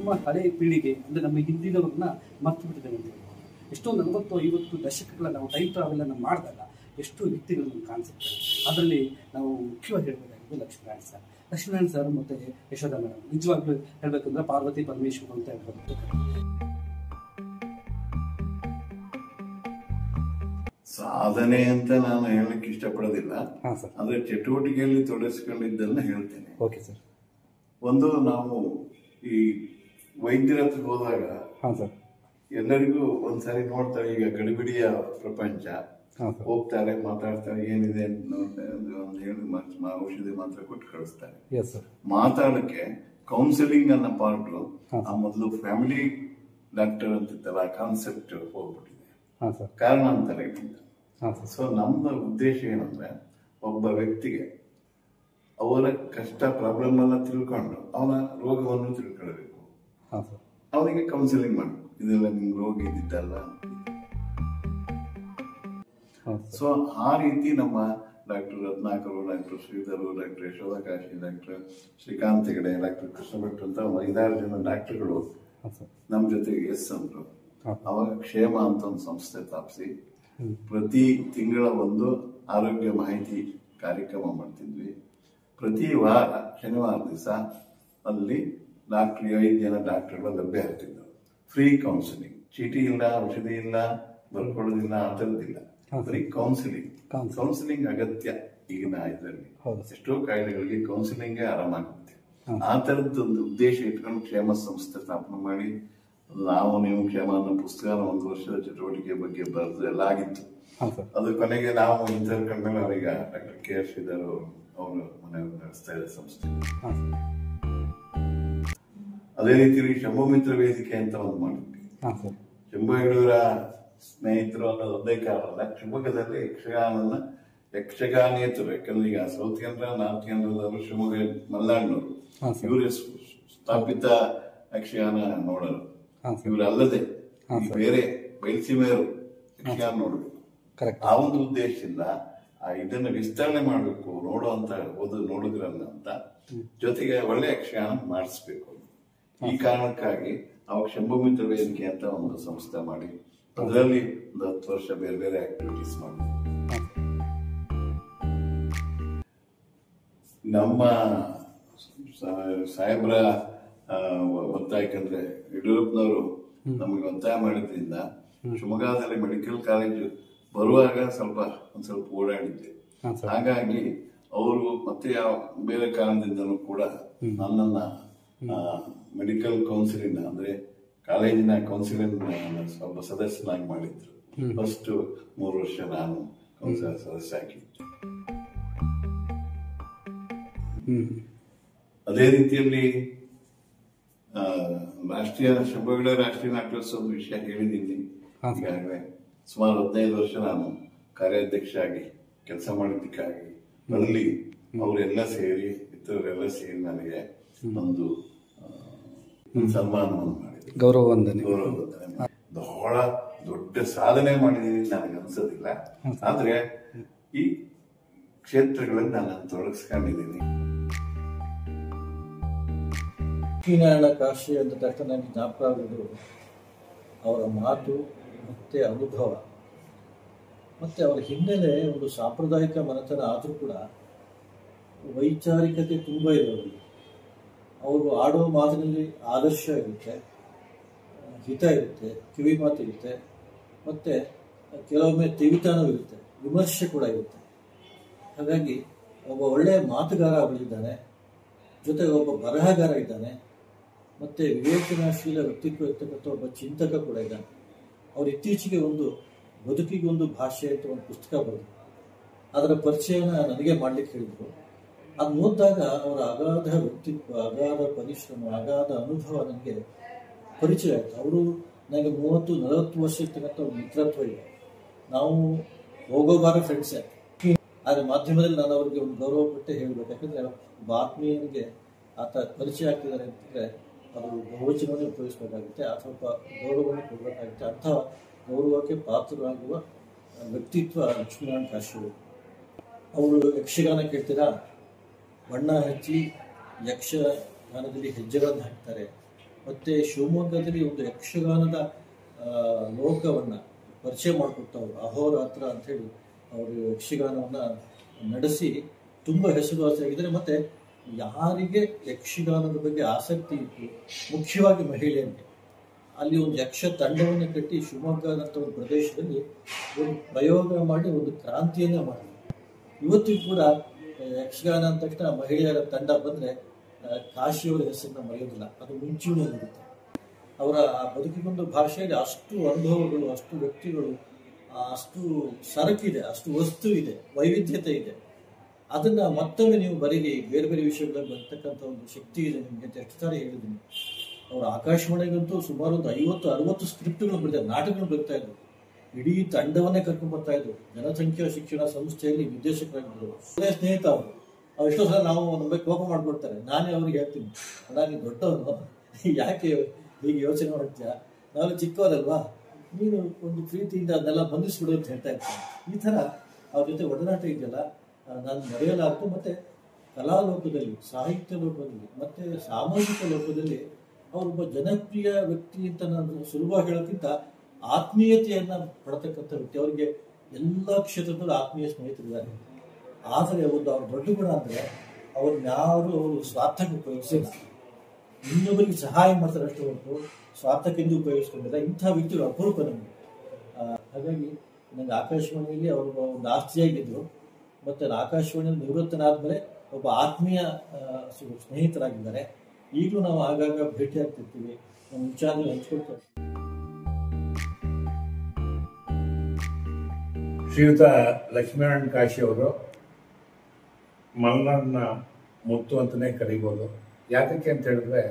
ನಮ್ಮ ಹಳೆಯ ಪೀಳಿಗೆ ಅಂದರೆ ನಮ್ಮ ಹಿಂದಿನವ್ರನ್ನ ಮರ್ತು ಬಿಟ್ಟಿದ್ದೇವೆ ಅಂತ ಹೇಳ್ಬೋದು. ಎಷ್ಟೋ 40-50 ದಶಕಗಳ ನಾವು ಟೈಮ್ ಟ್ರಾವೆಲನ್ನು ಮಾಡಿದಾಗ ಎಷ್ಟೋ ವ್ಯಕ್ತಿಗಳನ್ನು ಕಾಣಿಸುತ್ತೆ. ಅದರಲ್ಲಿ ನಾವು ಮುಖ್ಯವಾಗಿ ಹೇಳಬೇಕಾಗಿದ್ದು ಲಕ್ಷ್ಮೀನಾರಾಯಣ ಸರ್. ಲಕ್ಷ್ಮೀನಾರಾಯಣ ಸರ್ ಮತ್ತು ಯಶೋಧ ಮೇಡಮ್ ನಿಜವಾಗ್ಲೂ ಹೇಳಬೇಕಂದ್ರೆ ಪಾರ್ವತಿ ಪರಮೇಶ್ವರ್ ಅಂತ ಹೇಳ್ಬೋದು. ಸಾಧನೆ ಅಂತ ನಾನು ಹೇಳಲಿಕ್ಕೆ ಇಷ್ಟಪಡೋದಿಲ್ಲ, ಅಂದ್ರೆ ಚಟುವಟಿಕೆಯಲ್ಲಿ ತೊಡಗಿಸಿಕೊಂಡಿದ್ದನ್ನ ಹೇಳ್ತೇನೆ. Okay sir. ಒಂದು, ನಾವು ಈ ವೈದ್ಯರ ಹತ್ರ ಹೋದಾಗ ಎಲ್ಲರಿಗೂ ಒಂದ್ಸರಿ ನೋಡ್ತಾರೆ, ಈಗ ಗಡಿಬಿಡಿಯ ಪ್ರಪಂಚ, ಹೋಗ್ತಾರೆ, ಮಾತಾಡ್ತಾರೆ, ಏನಿದೆ ಒಂದು ಹೇಳಿ ಔಷಧಿ ಮಾತ್ರ ಕೊಟ್ಟು ಕಳಿಸ್ತಾರೆ. ಮಾತಾಡಕ್ಕೆ ಕೌನ್ಸಿಲಿಂಗ್ ಅನ್ನೋ ಪಾರ್ಟ್ ಆ ಮೊದಲು ಫ್ಯಾಮಿಲಿ ಡಾಕ್ಟರ್ ಅಂತಿತ್ತಲ್ಲ, ಕಾನ್ಸೆಪ್ಟ್ ಹೋಗ್ಬಿಟ್ಟಿದೆ ಕಾರಣಾಂತರಗಳಿಂದ. ಸೊ ನಮ್ದು ಉದ್ದೇಶ ಏನಂದ್ರೆ, ಒಬ್ಬ ವ್ಯಕ್ತಿಗೆ ಅವರ ಕಷ್ಟ ಪ್ರಾಬ್ಲಮ್ ಅನ್ನ ತಿಳ್ಕೊಂಡು ಅವನ ರೋಗವನ್ನು ತಿಳ್ಕೊಳ್ಬೇಕು, ಅವನಿಗೆ ಕೌನ್ಸಿಲಿಂಗ್ ಮಾಡಬೇಕು. ಇದೆಲ್ಲ ನಿಮ್ಗೆ ರೋಗ ಇದ್ದಿದ್ದಲ್ಲ. ಸೊ ಆ ರೀತಿ ನಮ್ಮ doctor Ratnakar, doctor Shridhar, doctor Yashoda Kashi, doctor Srikanth Hegde, doctor Krishna Bhat ಅಂತ 5-6 ಜನ ಡಾಕ್ಟರ್ಗಳು ನಮ್ಮ ಜೊತೆಗೆ ಅಂದ್ರು. ಅವಾಗ ಕ್ಷೇಮ ಅಂತ ಒಂದು ಸಂಸ್ಥೆ ಸ್ಥಾಪಿಸಿ ಪ್ರತಿ ತಿಂಗಳ ಒಂದು ಆರೋಗ್ಯ ಮಾಹಿತಿ ಕಾರ್ಯಕ್ರಮ ಮಾಡ್ತಿದ್ವಿ. ಪ್ರತಿ ವಾರ ಶನಿವಾರ ದಿವಸ ಅಲ್ಲಿ 5 ಜನ ಡಾಕ್ಟರ್ಗಳು ಲಭ್ಯ ಆಗ್ತಿದ್ರು. ಫ್ರೀ ಕೌನ್ಸಿಲಿಂಗ್, ಚೀಟಿ ಇಲ್ಲ, ಔಷಧಿ ಇಲ್ಲ, ಬರ್ಕೊಳ್ಳೋದಿಲ್ಲ, ಆ ಥರದ್ದಿಲ್ಲ, ಬರೀ ಕೌನ್ಸಿಲಿಂಗ್ ಅಗತ್ಯ. ಈಗಿನ ಇದರಲ್ಲಿ ಎಷ್ಟೋ ಕಾಯಿಲೆಗಳಿಗೆ ಕೌನ್ಸಿಲಿಂಗೇ ಆರಾಮಾಗುತ್ತೆ. ಆ ತರದ್ದೊಂದು ಉದ್ದೇಶ ಇಟ್ಕೊಂಡು ಕ್ಷೇಮ ಸಂಸ್ಥೆ ಸ್ಥಾಪನೆ ಮಾಡಿ, ನೀವು ಕ್ಷೇಮ ಅನ್ನೋ ಪುಸ್ತಕ 1 ವರ್ಷದ ಚಟುವಟಿಕೆ ಬಗ್ಗೆ ಬರೆದು ಎಲ್ಲ ಆಗಿತ್ತು. ಅದ್ರ ಕೊನೆಗೆ ನಾವು ಇಂತರ್ಕೊಂಡ್ಮೇಲೆ ಅವರೀಗ ಡಾಕ್ಟರ್ ಕೆ.ಆರ್. ಶ್ರೀಧರ್ ಅವರು ಮನೆಯವರು ನಡೆಸ್ತಾ ಇದ್ದಾರೆ ಸಂಸ್ಥೆ. ಅದೇ ರೀತಿ ಶಂಭು ಮಿತ್ರ ವೇದಿಕೆ ಅಂತ ಒಂದು ಮಾಡಿದ್ವಿ. ಶಂಭು ಹೆಗಡೆಯವರ ಸ್ನೇಹಿತರು ಅನ್ನೋದು ಒಂದೇ ಕಾರಣ, ಶಿವಮೊಗ್ಗದಲ್ಲಿ ಯಕ್ಷಗಾನೇತರು, ಯಾಕಂದ್ರೆ ಈಗ ಸೌತ್ ಕೇಂದ್ರ, ನಾರ್ತ್ ಕೇಂದ್ರದವರು ಶಿವಮೊಗ್ಗ ಮಲ್ನಾಡಿನವರು, ಇವರೇ ಸ್ಥಾಪಿತ ಯಕ್ಷಗಾನ ನೋಡೋರು. ಇವರಲ್ಲದೆ ಬೇರೆ ಬಯಲುಸೀಮೆಯವರು ಯಕ್ಷಗಾನ ನೋಡಬೇಕು. ಆ ಒಂದು ಉದ್ದೇಶದಿಂದ ಇದನ್ನು ವಿಸ್ತರಣೆ ಮಾಡಬೇಕು, ನೋಡುದ್ರಲ್ಲ ಅಂತ, ಜೊತೆಗೆ ಒಳ್ಳೆ ಯಕ್ಷಗಾನ ಮಾಡಿಸ್ಬೇಕು. ಈ ಕಾರಣಕ್ಕಾಗಿ ಅವಾಗ ಶಂಭು ಮಿತ್ರ ವೇದಿಕೆ ಅಂತ ಒಂದು ಸಂಸ್ಥೆ ಮಾಡಿ ಅದರಲ್ಲಿ ಒಂದು 10 ವರ್ಷ ಬೇರೆ ಬೇರೆ ಆಕ್ಟಿವಿಟೀಸ್ ಮಾಡಿ, ನಮ್ಮ ಸಾಹೇಬ್ರ ಒತ್ತಾಯಕ್ಕಂದ್ರೆ ಯಡಿಯೂರಪ್ಪನವರು ನಮಗೆ ಒತ್ತಾಯ ಮಾಡಿದ್ರಿಂದ ಶಿವಮೊಗ್ಗದಲ್ಲಿ ಮೆಡಿಕಲ್ ಕಾಲೇಜು ಬರುವಾಗ ಒಂದ್ ಸ್ವಲ್ಪ ಓಡಾಡಿದ್ದೆ. ಹಾಗಾಗಿ ಅವರು ಮತ್ತೆ ಬೇರೆ ಕಾರಣದಿಂದಲೂ ಕೂಡ ನನ್ನನ್ನ ಮೆಡಿಕಲ್ ಕೌನ್ಸಿಲಿಂಗ್ ಅಂದ್ರೆ ಕಾಲೇಜಿನ ಕೌನ್ಸಿಲಿಂಗ್ ಒಬ್ಬ ಸದಸ್ಯನಾಗಿ ಮಾಡಿದ್ರು. ಫಸ್ಟ್ 3 ವರ್ಷ ನಾನು ಕೌನ್ಸಿಲರ್ ಸದಸ್ಯ ಆಗಿದ್ದೆ. ಅದೇ ರೀತಿಯಲ್ಲಿ ಶಂಭು ಹೆಗಡೆ ರಾಷ್ಟ್ರೀಯ ನಾಟ್ಯೋತ್ಸವದ ವಿಷಯ ಹೇಳಿದ್ದೀನಿ ಈಗಾಗಲೇ. ಸುಮಾರು 15 ವರ್ಷ ನಾನು ಕಾರ್ಯಾಧ್ಯಕ್ಷ ಆಗಿ ಕೆಲಸ ಮಾಡಿದ್ದಕ್ಕಾಗಿ ಅಲ್ಲಿ ಅವರೆಲ್ಲ ಸೇರಿ, ಇತರರೆಲ್ಲ ಸೇರಿ ನನಗೆ ಒಂದು ಸನ್ಮಾನವನ್ನು ಮಾಡಿದ್ರು, ಗೌರವ ವಂದನೆ. ಬಹಳ ದೊಡ್ಡ ಸಾಧನೆ ಮಾಡಿದ್ದೀನಿ ನನಗೆ ಅನ್ಸೋದಿಲ್ಲ, ಆದ್ರೆ ಈ ಕ್ಷೇತ್ರಗಳಲ್ಲಿ ನಾನು ತೊಡಗಿಸ್ಕೊಂಡಿದ್ದೀನಿ. ಲಕ್ಷ್ಮೀನಾರಾಯಣ ಕಾಶಿ ಅಂದ ತಕ್ಷಣ ನನಗೆ ಜ್ಞಾಪಕ ಆಗೋದು ಅವರ ಮಾತು ಮತ್ತು ಅನುಭವ ಮತ್ತು ಅವರ ಹಿನ್ನೆಲೆ ಒಂದು ಸಾಂಪ್ರದಾಯಿಕ ಮನೆತನ ಆದರೂ ಕೂಡ ವೈಚಾರಿಕತೆ ತುಂಬ ಇರೋದು. ಅವರು ಆಡೋ ಮಾತಿನಲ್ಲಿ ಆದರ್ಶ ಇರುತ್ತೆ, ಹಿತ ಇರುತ್ತೆ, ಕಿವಿ ಮಾತು ಇರುತ್ತೆ, ಮತ್ತು ಕೆಲವೊಮ್ಮೆ ತೆವಿತಾನೂ ಇರುತ್ತೆ, ವಿಮರ್ಶೆ ಕೂಡ ಇರುತ್ತೆ. ಹಾಗಾಗಿ ಒಬ್ಬ ಒಳ್ಳೆಯ ಮಾತುಗಾರ ಅವರಿದ್ದಾನೆ, ಜೊತೆಗೆ ಒಬ್ಬ ಬರಹಗಾರ ಇದ್ದಾನೆ, ಮತ್ತು ವಿವೇಚನಾಶೀಲ ವ್ಯಕ್ತಿತ್ವ ಇರ್ತಕ್ಕಂಥ ಒಬ್ಬ ಚಿಂತಕ ಕೂಡ ಇದ್ದಾನೆ. ಅವರು ಇತ್ತೀಚೆಗೆ ಒಂದು ಬದುಕಿಗೊಂದು ಭಾಷೆ ಅಂತ ಒಂದು ಪುಸ್ತಕ ಬರೆದು ಅದರ ಪರಿಚಯನ ನನಗೆ ಮಾಡಲಿಕ್ಕೆ ಹೇಳಿದರು. ಅದು ಓದಿದಾಗ ಅವರ ಅಗಾಧ ವ್ಯಕ್ತಿತ್ವ, ಅಗಾಧ ಪರಿಶ್ರಮ, ಅಗಾಧ ಅನುಭವ ನನಗೆ ಪರಿಚಯ ಆಯಿತು. ಅವರು ನನಗೆ 30-40 ವರ್ಷ ಇರ್ತಕ್ಕಂಥ ಒಂದು ಮಿತ್ರತ್ವ ಇದೆ. ನಾವು ಹೋಗೋಬಾರ ಫ್ರೆಂಡ್ಸೇ. ಆದರೆ ಮಾಧ್ಯಮದಲ್ಲಿ ನಾನು ಅವರಿಗೆ ಒಂದು ಗೌರವ ಕೊಟ್ಟೆ ಹೇಳಬೇಕು. ಯಾಕಂದರೆ ಒಬ್ಬ ಆತ್ಮೀಯನಿಗೆ ಆತ ಪರಿಚಯ ಆಗ್ತಿದ್ದಾರೆ ಅಂತಂದರೆ ಅದು ಬಹುವಚನವನ್ನು ಉಪಯೋಗಿಸಬೇಕಾಗುತ್ತೆ, ಸ್ವಲ್ಪ ಗೌರವವನ್ನು ಕೊಡಬೇಕಾಗುತ್ತೆ. ಅಂಥ ಗೌರವಕ್ಕೆ ಪಾತ್ರರಾಗುವ ವ್ಯಕ್ತಿತ್ವ ಲಕ್ಷ್ಮೀನಾರಾಯಣ ಕಾಶಿ. ಅವರು ಯಕ್ಷಗಾನ ಕೇಳ್ತೀರಾ, ಬಣ್ಣ ಹಚ್ಚಿ ಯಕ್ಷಗಾನದಲ್ಲಿ ಹೆಜ್ಜೆಗಳನ್ನು ಹಾಕ್ತಾರೆ, ಮತ್ತು ಶಿವಮೊಗ್ಗದಲ್ಲಿ ಒಂದು ಯಕ್ಷಗಾನದ ಲೋಕವನ್ನು ಪರಿಚಯ ಮಾಡಿಕೊಟ್ಟವರು ಅಹೋರಾತ್ರ ಅಂಥೇಳಿ ಅವರು ಯಕ್ಷಗಾನವನ್ನು ನಡೆಸಿ ತುಂಬ ಹೆಸರುವಾಸಿಯಾಗಿದ್ದಾರೆ. ಮತ್ತು ಯಾರಿಗೆ ಯಕ್ಷಗಾನದ ಬಗ್ಗೆ ಆಸಕ್ತಿ ಇತ್ತು, ಮುಖ್ಯವಾಗಿ ಮಹಿಳೆಯರಿಗೆ, ಅಲ್ಲಿ ಒಂದು ಯಕ್ಷ ತಂಡವನ್ನು ಕಟ್ಟಿ ಶಿವಮೊಗ್ಗದಂಥ ಒಂದು ಪ್ರದೇಶದಲ್ಲಿ ಒಂದು ಪ್ರಯೋಗ ಮಾಡಿ ಒಂದು ಕ್ರಾಂತಿಯನ್ನೇ ಮಾಡಿದ್ರು. ಇವತ್ತಿಗೂ ಕೂಡ ಯಕ್ಷಗಾನ ಅಂದ ತಕ್ಷಣ ಮಹಿಳೆಯರ ತಂಡ ಬಂದರೆ ಕಾಶಿಯವರ ಹೆಸರನ್ನ ಮರೆಯೋದಿಲ್ಲ, ಅದು ಮುಂಚೂಣಿಯಲ್ಲಿರುತ್ತೆ. ಅವರ ಬದುಕಿಗೊಂದು ಭಾಷೆಯಲ್ಲಿ ಅಷ್ಟು ಅನುಭವಗಳು, ಅಷ್ಟು ವ್ಯಕ್ತಿಗಳು, ಅಷ್ಟು ಸರಕಿದೆ, ಅಷ್ಟು ವಸ್ತು ಇದೆ, ವೈವಿಧ್ಯತೆ ಇದೆ. ಅದನ್ನು ಮತ್ತೊಮ್ಮೆ ನೀವು ಬರೀರಿ, ಬೇರೆ ಬೇರೆ ವಿಷಯಗಳಲ್ಲಿ ಬರ್ತಕ್ಕಂಥ ಒಂದು ಶಕ್ತಿ ಇದೆ ನಿಮಗೆ ಅಂತ ಎಷ್ಟು ಸಾರಿ ಹೇಳಿದ್ದೀನಿ. ಅವರು ಆಕಾಶವಾಣಿಗಂತೂ ಸುಮಾರು ಒಂದು 50-60 ಸ್ಕ್ರಿಪ್ಟ್ಗಳು ಬರೀತಾರೆ, ನಾಟಕಗಳು ಬರ್ತಾ ಇದ್ರು, ಇಡೀ ತಂಡವನ್ನೇ ಕರ್ಕೊಂಡು ಬರ್ತಾ ಇದ್ರು. ಜನಸಂಖ್ಯಾ ಶಿಕ್ಷಣ ಸಂಸ್ಥೆಯಲ್ಲಿ ನಿರ್ದೇಶಕರಾಗಿದ್ದರು. ಸ್ನೇಹಿತ ಅವ್ರು ಎಷ್ಟೋ ಸಲ ನಾವು ನಮಗೆ ಕೋಪ ಮಾಡ್ಕೊಡ್ತಾರೆ. ನಾನೇ ಅವ್ರಿಗೆ ಹೇಳ್ತೀನಿ, ಅಣ್ಣ ನೀನು ದೊಡ್ಡವನು, ಯಾಕೆ ಹೀಗೆ ಯೋಚನೆ ಮಾಡ್ತೀಯಾ, ನಾವು ಚಿಕ್ಕವರಲ್ವಾ, ನೀನು ಒಂದು ಪ್ರೀತಿಯಿಂದ ಅದನ್ನೆಲ್ಲ ಬಂಧಿಸ್ಬಿಡು ಅಂತ ಹೇಳ್ತಾ ಇರ್ತೀನಿ. ಈ ಥರ ಅವ್ರ ಜೊತೆ ಒಡನಾಟ ಇದೆಯಲ್ಲ, ನಾನು ಮರೆಯಲಾಗ್ತು. ಮತ್ತು ಕಲಾ ಲೋಕದಲ್ಲಿ, ಸಾಹಿತ್ಯ ಲೋಕದಲ್ಲಿ ಮತ್ತು ಸಾಮಾಜಿಕ ಲೋಕದಲ್ಲಿ ಅವರೊಬ್ಬ ಜನಪ್ರಿಯ ವ್ಯಕ್ತಿ ಅಂತ ನಾನು ಸುಲಭ ಹೇಳೋಕ್ಕಿಂತ ಆತ್ಮೀಯತೆಯನ್ನು ಪಡ್ತಕ್ಕಂಥ ವ್ಯಕ್ತಿ. ಅವರಿಗೆ ಎಲ್ಲ ಕ್ಷೇತ್ರದಲ್ಲೂ ಆತ್ಮೀಯ ಸ್ನೇಹಿತರಿದ್ದಾರೆ. ಆದರೆ ಒಂದು ಅವ್ರ ದೊಡ್ಡ ಗುಣ ಅಂದರೆ ಅವ್ರನ್ಯಾರು ಅವರು ಸ್ವಾರ್ಥಕ್ಕೆ ಉಪಯೋಗಿಸಿಲ್ಲ, ಇನ್ನೊಬ್ಬರಿಗೆ ಸಹಾಯ ಮಾಡ್ತಾರೆ ಅಷ್ಟು ಹೊರತು ಸ್ವಾರ್ಥಕ್ಕೆಂದು ಉಪಯೋಗಿಸ್ಕೊಂಡಿಲ್ಲ. ಇಂಥ ವ್ಯಕ್ತಿಗಳು ಅಪರೂಪ ನಮಗೆ. ಹಾಗಾಗಿ ನನಗೆ ಆಕಾಶವಾಣಿಯಲ್ಲಿ ಅವರು ಒಂದು ಆಸ್ತಿಯಾಗಿದ್ದರು. ಮತ್ತು ಆಕಾಶವಾಣಿಯಲ್ಲಿ ನಿವೃತ್ತನಾದ್ಮೇಲೆ ಒಬ್ಬ ಆತ್ಮೀಯ ಸ್ನೇಹಿತರಾಗಿದ್ದಾರೆ. ಈಗಲೂ ನಾವು ಆಗಾಗ ಭೇಟಿ ಆಗ್ತಿರ್ತೀವಿ, ನಮ್ಮ ವಿಚಾರಗಳು ಹಂಚ್ಕೊಳ್ತೇವೆ. ಶ್ರೀಯುತ ಲಕ್ಷ್ಮೀನಾರಾಯಣ ಕಾಶಿ ಅವರು ಮಲ್ನಾಡಿನ ಮುತ್ತು ಅಂತಲೇ ಕರೀಬೋದು. ಯಾತಕ್ಕೆ ಅಂತ ಹೇಳಿದ್ರೆ,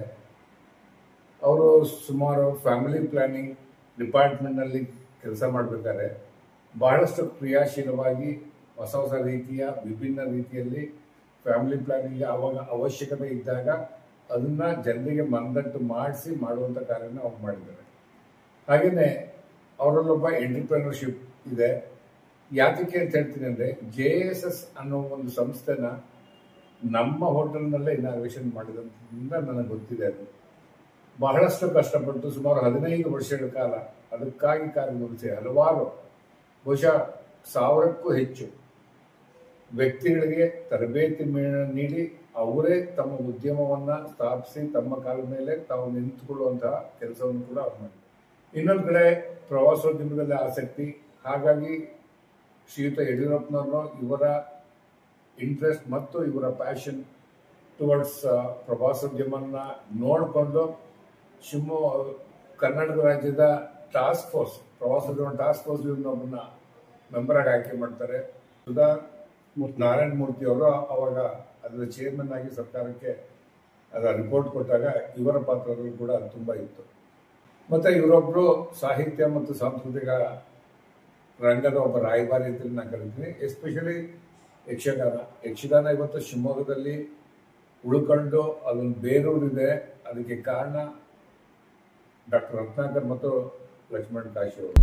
ಅವರು ಸುಮಾರು ಫ್ಯಾಮಿಲಿ ಪ್ಲಾನಿಂಗ್ ಡಿಪಾರ್ಟ್ಮೆಂಟ್ನಲ್ಲಿ ಕೆಲಸ ಮಾಡಬೇಕಾದ್ರೆ ಬಹಳಷ್ಟು ಕ್ರಿಯಾಶೀಲವಾಗಿ ಹೊಸ ಹೊಸ ರೀತಿಯ ವಿಭಿನ್ನ ರೀತಿಯಲ್ಲಿ ಫ್ಯಾಮಿಲಿ ಪ್ಲಾನಿಂಗ್ ಅವಾಗ ಅವಶ್ಯಕತೆ ಇದ್ದಾಗ ಅದನ್ನು ಜನರಿಗೆ ಮನದಟ್ಟು ಮಾಡಿಸಿ ಮಾಡುವಂಥ ಕಾರ್ಯನ ಅವ್ರು ಮಾಡಿದ್ದಾರೆ. ಹಾಗೆಯೇ ಅವರಲ್ಲೊಬ್ಬ ಎಂಟರ್ಪ್ರಿನರ್ಶಿಪ್ ಇದೆ. ಯಾತಕ್ಕೆ ಅಂತ ಹೇಳ್ತೀನಿ ಅಂದರೆ, JSS ಅನ್ನೋ ಒಂದು ಸಂಸ್ಥೆನ ನಮ್ಮ ಹೋಟೆಲ್ನಲ್ಲೇ ಇನಾಗ್ರೇಷನ್ ಮಾಡಿದಂಥದ್ರಿಂದ ನನಗೆ ಗೊತ್ತಿದೆ. ಅದು ಬಹಳಷ್ಟು ಕಷ್ಟಪಟ್ಟು ಸುಮಾರು 15 ವರ್ಷಗಳ ಕಾಲ ಅದಕ್ಕಾಗಿ ಕಾರ್ಯನಿರ್ವಹಿಸಿ ಹಲವಾರು ಬಹುಶಃ 1000ಕ್ಕೂ ಹೆಚ್ಚು ವ್ಯಕ್ತಿಗಳಿಗೆ ತರಬೇತಿ ನೀಡಿ ಅವರೇ ತಮ್ಮ ಉದ್ಯಮವನ್ನು ಸ್ಥಾಪಿಸಿ ತಮ್ಮ ಕಾಲ ಮೇಲೆ ತಾವು ನಿಂತುಕೊಳ್ಳುವಂತಹ ಕೆಲಸವನ್ನು ಕೂಡ ಅವ್ರು ಮಾಡಿದ್ದಾರೆ. ಇನ್ನೊಂದು ಕಡೆ ಪ್ರವಾಸೋದ್ಯಮದಲ್ಲಿ ಆಸಕ್ತಿ. ಹಾಗಾಗಿ ಶ್ರೀಯುತ ಯಡಿಯೂರಪ್ಪನವರು ಇವರ ಇಂಟ್ರೆಸ್ಟ್ ಮತ್ತು ಇವರ ಪ್ಯಾಷನ್ ಟುವರ್ಡ್ಸ್ ಪ್ರವಾಸೋದ್ಯಮನ ನೋಡಿಕೊಂಡು ಕರ್ನಾಟಕ ರಾಜ್ಯದ ಟಾಸ್ಕ್ ಫೋರ್ಸ್, ಪ್ರವಾಸೋದ್ಯಮ ಟಾಸ್ಕ್ ಫೋರ್ಸ್ ಇವ್ರನ್ನೊಬ್ಬರನ್ನ ಮೆಂಬರಾಗಿ ಆಯ್ಕೆ ಮಾಡ್ತಾರೆ. ಸುಧಾ ನಾರಾಯಣ ಮೂರ್ತಿ ಅವರು ಅವಾಗ ಅದರ ಚೇರ್ಮನ್ ಆಗಿ ಸರ್ಕಾರಕ್ಕೆ ಅದರ ರಿಪೋರ್ಟ್ ಕೊಟ್ಟಾಗ ಇವರ ಪಾತ್ರಗಳು ಕೂಡ ತುಂಬ ಇತ್ತು. ಮತ್ತು ಇವರೊಬ್ಬರು ಸಾಹಿತ್ಯ ಮತ್ತು ಸಾಂಸ್ಕೃತಿಕ ರಂಗದ ಒಬ್ಬ ರಾಯಭಾರಿ ಅಂತ ನಾನು ಕರಿತೀನಿ. ಎಸ್ಪೆಷಲಿ ಯಕ್ಷಗಾನ ಇವತ್ತು ಶಿವಮೊಗ್ಗದಲ್ಲಿ ಉಳ್ಕೊಂಡು ಅದೊಂದು ಬೇರೂರಿದೆ. ಅದಕ್ಕೆ ಕಾರಣ ಡಾಕ್ಟರ್ ರತ್ನಾಕರ್ ಮತ್ತು ಲಕ್ಷ್ಮಣ್ ಕಾಶಿ ಅವರು.